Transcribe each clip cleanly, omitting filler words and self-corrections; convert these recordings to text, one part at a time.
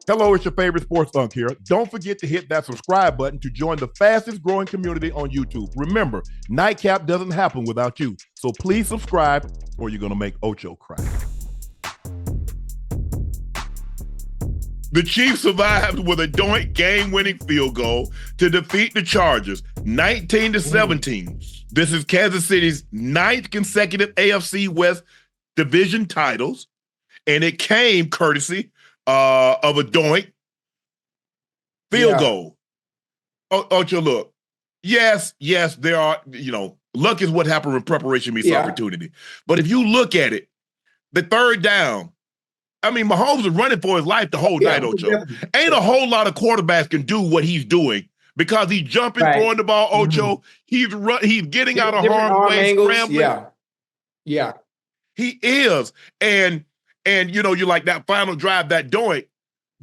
Hello, it's your favorite sports Unc here. Don't forget to hit that subscribe button to join the fastest growing community on YouTube. Remember, Nightcap doesn't happen without you. So please subscribe or you're going to make Ocho cry. The Chiefs survived with a doink game-winning field goal to defeat the Chargers 19-17. This is Kansas City's 9th consecutive AFC West division titles, and it came courtesy of a doink field goal. Ocho, look, yes, there are, luck is what happened when preparation meets opportunity. But if you look at it, the third down, I mean, Mahomes is running for his life the whole night, Ocho. Ain't a whole lot of quarterbacks can do what he's doing because he's jumping, throwing the ball, Ocho. He's getting out of harm's way, scrambling. Yeah. He is. And you're like that final drive, that doink.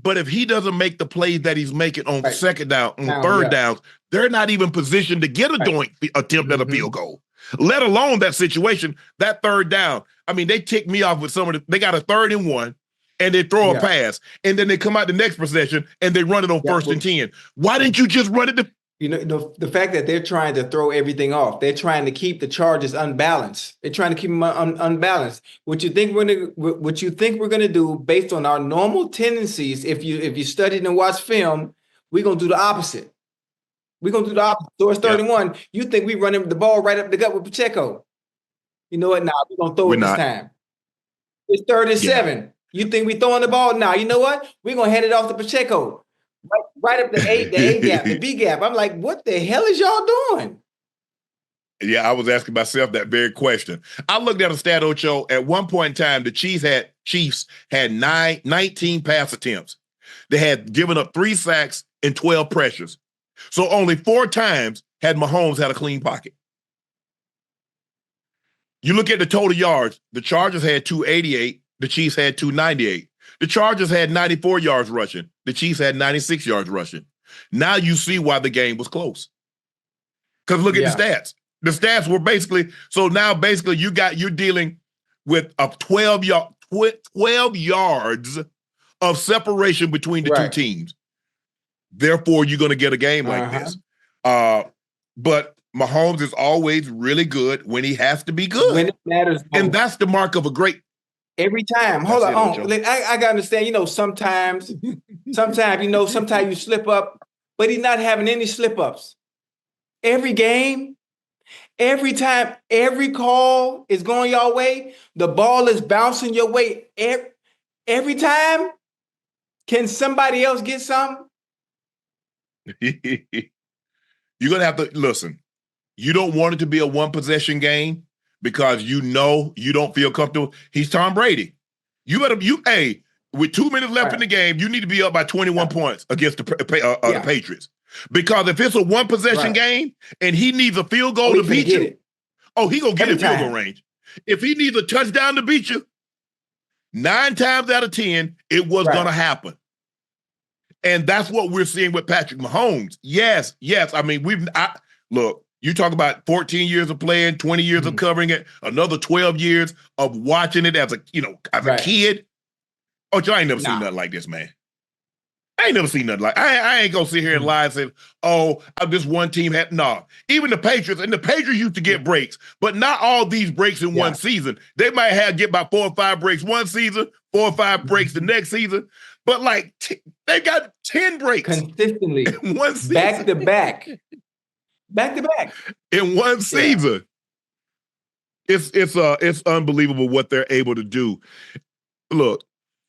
But if he doesn't make the plays that he's making on second down, on third downs, they're not even positioned to get a doink attempt at a field goal, let alone that situation, that third down. I mean, they ticked me off with they got a 3rd and 1. And they throw a pass, and then they come out the next possession and they run it on 1st and 10. Why didn't you just run it? The fact that they're trying to throw everything off, they're trying to keep the Chargers unbalanced. They're trying to keep them unbalanced. What you think we're gonna do based on our normal tendencies? If you studied and watched film, we're gonna do the opposite. We're gonna do the opposite. So it's 3rd and 1. You think we running the ball right up the gut with Pacheco? You know what? Nah, we're gonna throw it this time. It's 3rd and 7. You think we throwing the ball? Now, you know what? We're going to hand it off to Pacheco. Right up the A gap, the B gap. I'm like, what the hell is y'all doing? Yeah, I was asking myself that very question. I looked at a stat, Ocho. At one point in time, the Chiefs had 19 pass attempts. They had given up 3 sacks and 12 pressures. So only 4 times had Mahomes had a clean pocket. You look at the total yards. The Chargers had 288. The Chiefs had 298. The Chargers had 94 yards rushing. The Chiefs had 96 yards rushing. Now you see why the game was close. Because look at the stats. The stats were basically, so now basically you're dealing with a 12 yards of separation between the two teams. Therefore, you're going to get a game like this. But Mahomes is always really good when he has to be good. When it matters. And that's the mark of a great. Every time. Hold on. I got to understand, sometimes you slip up, but he's not having any slip ups. Every game, every time, every call is going your way. The ball is bouncing your way. Every time, can somebody else get some? You're going to have to listen. You don't want it to be a 1-possession game. Because you don't feel comfortable. He's Tom Brady. With 2 minutes left in the game, you need to be up by 21 points against the Patriots. Because if it's a 1-possession game and he needs a field goal to beat you, he gonna get in field goal range. If he needs a touchdown to beat you, 9 times out of 10, it was gonna happen. And that's what we're seeing with Patrick Mahomes. Yes. I mean, look. You talk about 14 years of playing, 20 years of covering it, another 12 years of watching it as a kid. I ain't never seen nothing like this, man. I ain't never seen nothing like. I ain't gonna sit here and lie and say, this one team had Even the Patriots, and the Patriots used to get breaks, but not all these breaks in one season. They might get about 4 or 5 breaks one season, 4 or 5 breaks the next season, but they got 10 breaks consistently in one season. Back to back in one season. It's unbelievable what they're able to do. Look,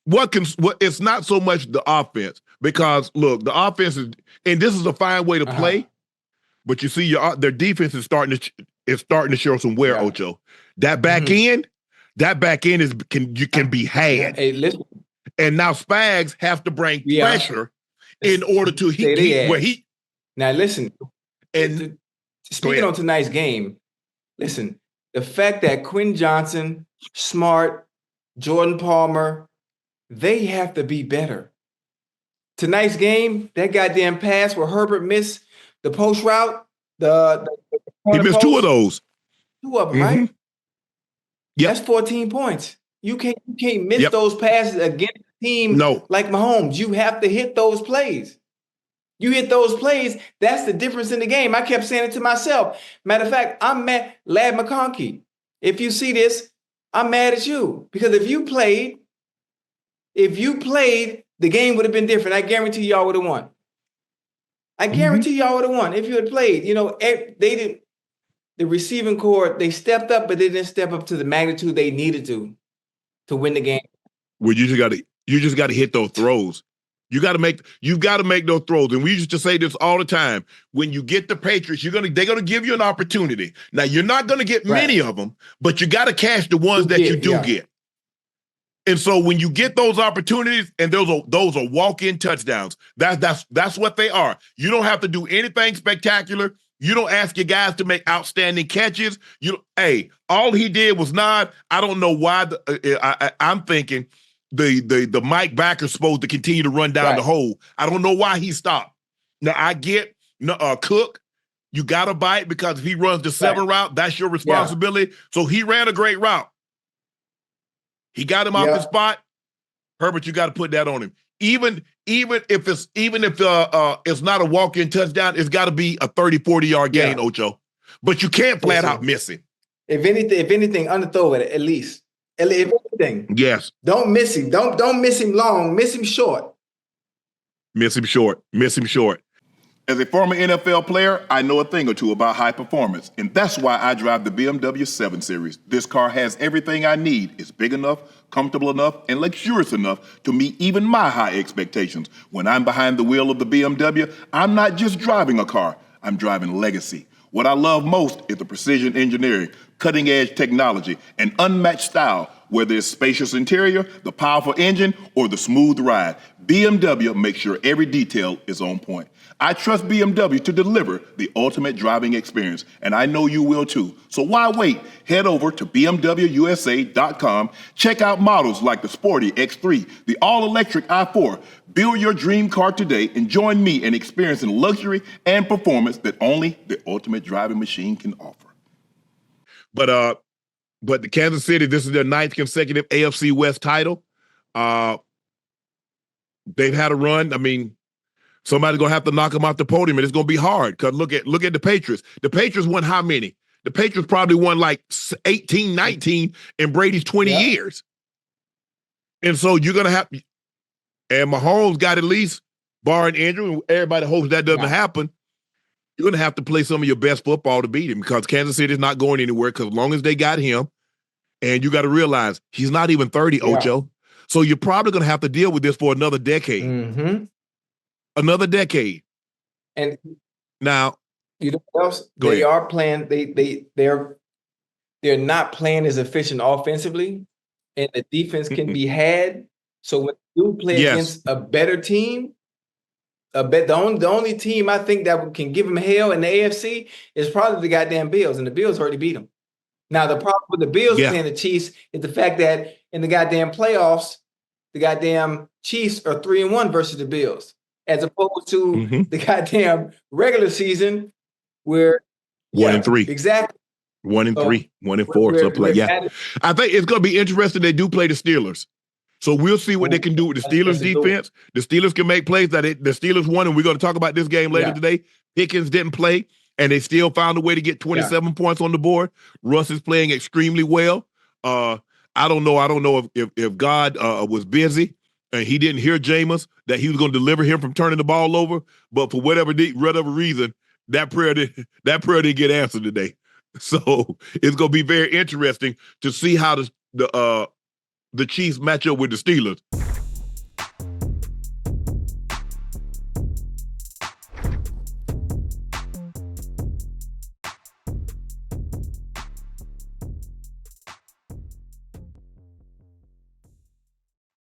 it's not so much the offense, because look, the offense is, and this is a fine way to play, but you see their defense is starting to show some wear, Ocho. That back end can be had. Hey, listen. And now Spags have to bring pressure in order to Now listen. And speaking on tonight's game, listen, the fact that Quinn Johnson, Smart, Jordan Palmer, they have to be better. Tonight's game, that goddamn pass where Herbert missed the post route, he missed 2 of those. 2 of them, right? Yeah, that's 14 points. You can't miss those passes against team like Mahomes. You have to hit those plays. You hit those plays, that's the difference in the game. I kept saying it to myself. Matter of fact, I'm mad, Lad McConkey. If you see this, I'm mad at you. Because if you played, the game would have been different. I guarantee y'all would have won. I guarantee y'all would have won if you had played. You know, they didn't. The receiving core, they stepped up, but they didn't step up to the magnitude they needed to win the game. Well, you just got to hit those throws. You've got to make those throws. And we used to say this all the time. When you get the Patriots, they're gonna give you an opportunity. Now you're not gonna get many of them, but you got to cash the ones that you do get. And so when you get those opportunities, and those are walk-in touchdowns, that's what they are. You don't have to do anything spectacular. You don't ask your guys to make outstanding catches. All he did was nod. I don't know why. I'm thinking the Mike Backer's supposed to continue to run down the hole. I don't know why he stopped. Now I get Cook. You got to bite, because if he runs the 7 route, that's your responsibility. So he ran a great route. He got him off the spot. Herbert, you got to put that on him. Even if it's not a walk-in touchdown, it's got to be a 30, 40-yard gain, Ocho. But you can't flat out miss it. If anything, underthrow it at least. If anything, yes. Don't miss him. Don't miss him long. Miss him short. Miss him short. As a former NFL player, I know a thing or two about high performance, and that's why I drive the BMW 7 Series. This car has everything I need. It's big enough, comfortable enough, and luxurious enough to meet even my high expectations. When I'm behind the wheel of the BMW, I'm not just driving a car, I'm driving legacy. What I love most is the precision engineering, cutting-edge technology, and unmatched style. Whether it's spacious interior, the powerful engine, or the smooth ride, BMW makes sure every detail is on point. I trust BMW to deliver the ultimate driving experience, and I know you will too. So why wait? Head over to BMWUSA.com. Check out models like the sporty X3, the all-electric i4. Build your dream car today and join me in experiencing luxury and performance that only the ultimate driving machine can offer. But the Kansas City, this is their 9th consecutive AFC West title. They've had a run. I mean, somebody's going to have to knock them off the podium, and it's going to be hard, because look at the Patriots. The Patriots won how many? The Patriots probably won like 18, 19 in Brady's 20 years. And so you're going to have – and Mahomes got at least, barring injury, everybody hopes that doesn't happen, you're going to have to play some of your best football to beat him, because Kansas City is not going anywhere, because as long as they got him, and you got to realize he's not even 30, Ocho. So you're probably going to have to deal with this for another decade. Mm-hmm. Another decade. And now, you know what else? They are playing. They're not playing as efficient offensively, and the defense can be had. So when you play against a better team, the only team I think that can give them hell in the AFC is probably the goddamn Bills, and the Bills already beat them. Now the problem with the Bills playing the Chiefs is the fact that in the goddamn playoffs, the goddamn Chiefs are 3-1 versus the Bills, as opposed to the goddamn regular season where 1-3. Exactly. 1-3, 1-4, something like that. I think it's going to be interesting. They do play the Steelers. So we'll see what they can do with the Steelers defense. The Steelers can make plays the Steelers won, and we're going to talk about this game later today. Pickens didn't play, and they still found a way to get 27 points on the board. Russ is playing extremely well. I don't know if God was busy and he didn't hear Jameis, that he was going to deliver him from turning the ball over. But for whatever reason, that prayer didn't get answered today. So it's going to be very interesting to see how the Chiefs match up with the Steelers.